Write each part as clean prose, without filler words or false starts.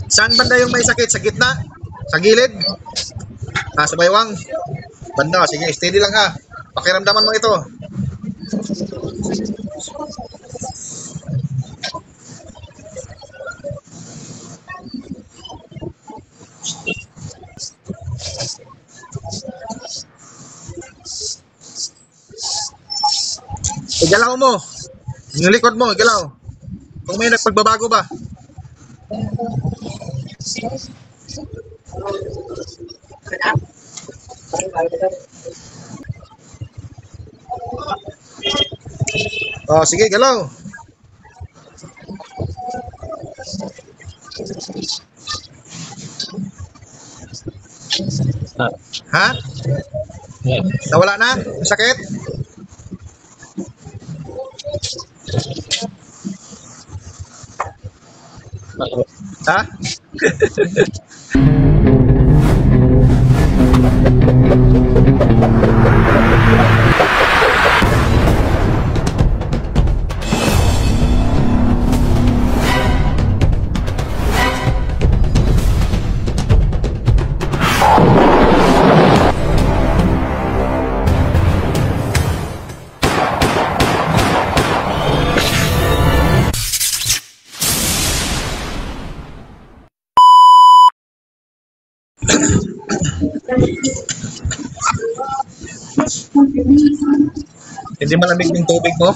Saan banda yung may sakit? Sa gitna? Sa gilid? Sa baywang? Banda, sige, steady lang ha. Pakiramdaman mo ito. Igalaw mo. Yung likod mo, igalaw. Kung may nagpagbabago ba? Oh, sige, galaw. Ha? Nawala na? Sakit? Ha? Hindi malamig yung tubig mo?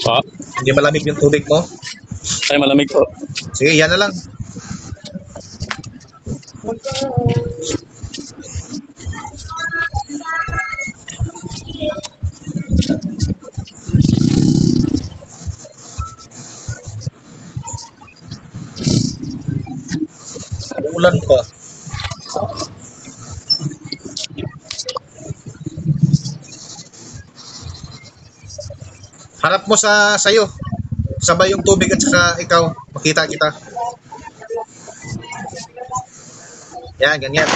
Pa? Hindi malamig yung tubig mo? Ay, malamig po. Sige, yan na lang. Ulan pa. Harap mo sa sayo. Sabay yung tubig at saka ikaw. Makita kita. Yan, ganyan.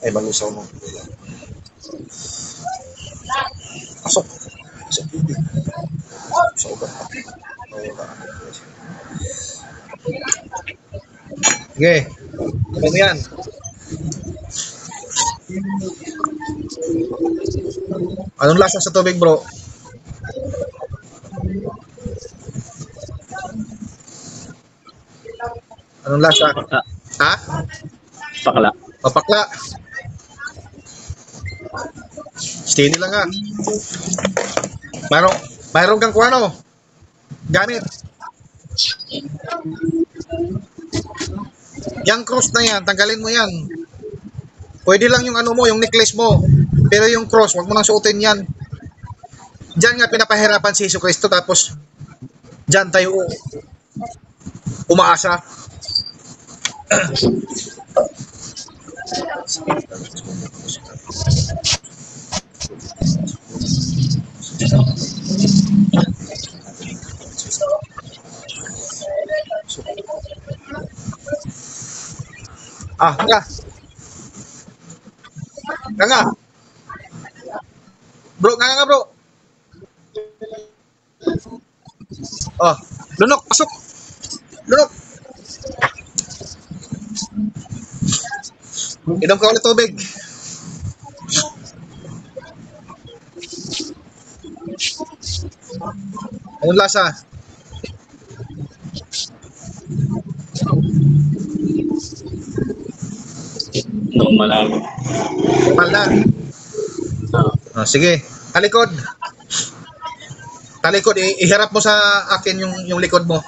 Ay, malusaw mo. Pasok. Sa tubig. Sa ugat. Sige. Ano mo yan? Anong lasa sa tubig, bro? Anong lasa? Pakla. Ha? Pakla. Papakla. Steady lang ha. Mayroon kang kuano? Gamit. Yang cross na yan, tanggalin mo yan. Pwede lang yung ano mo, yung necklace mo. Pero yung cross, wag mo nang suotin yan. Diyan nga pinapahirapan si Jesucristo, tapos diyan tayo umaasa. Nga. Nga. Bro, nga bro. Oh, lunok, pasok. Lunok. Inom ka ulit tubig. Anong lasa? Normal lang. Normal na. Sige. Talikod. Talikod. Iharap mo sa akin yung likod mo.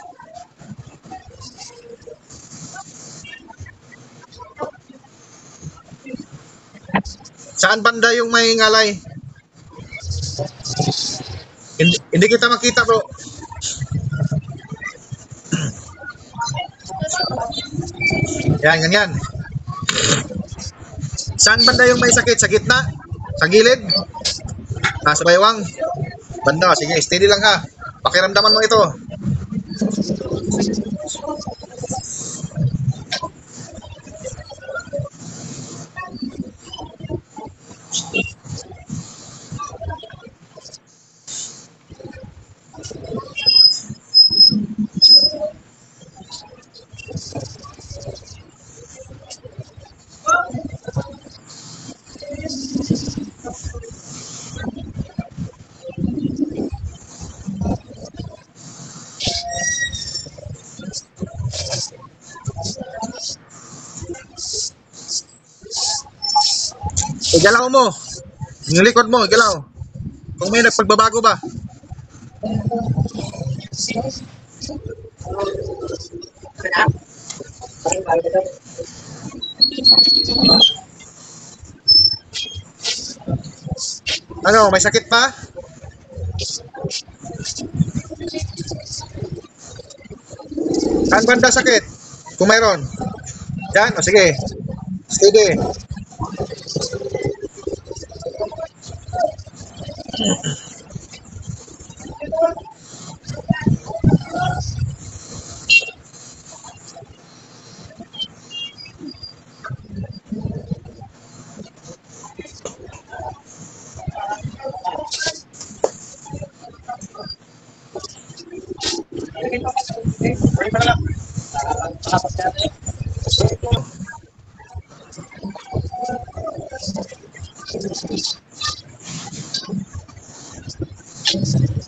Saan banda yung may ngalay? Hindi kita makita, bro. Yan, ganyan. Saan banda yung may sakit? Sa gitna? Sa gilid? Sa baywang? Banda, sige, steady lang ha. Pakiramdaman mo ito. Igalaw mo. Yung likod mo, igalaw. Kung may nagpagbabago ba. Ano, may sakit pa? Saan banda sakit? Kung mayroon. Yan, o sige. Steady.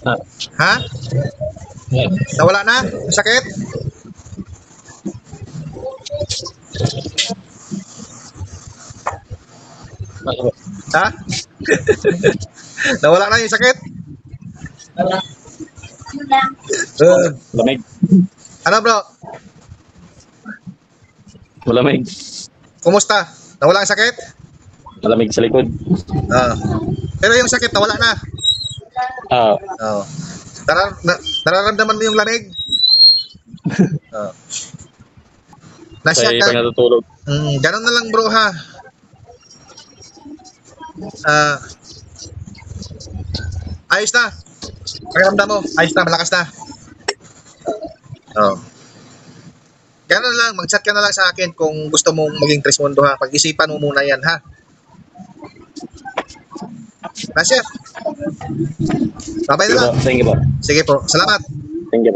Ah, Ha? yeah. Nawala na? Yung sakit? Ha? Nawala na yung sakit? Malamig. Ano bro? Malamig. Kumusta? Nawala ang sakit? Malamig sa likod. Pero yung sakit nawala na. Ah, Nararamdaman mo yung lamig? Nasya kaya ka. pag natutulog. Ganun na lang bro ha. Ayos na. Pakiramdam mo. Ayos na. Malakas na. Ganun na lang. Mag-chat ka na lang sa akin kung gusto mong maging Trismundo ha. Pag-isipan mo muna yan ha. Nasya. Babay na lang. Thank you po. Sige po. Salamat. Thank you po.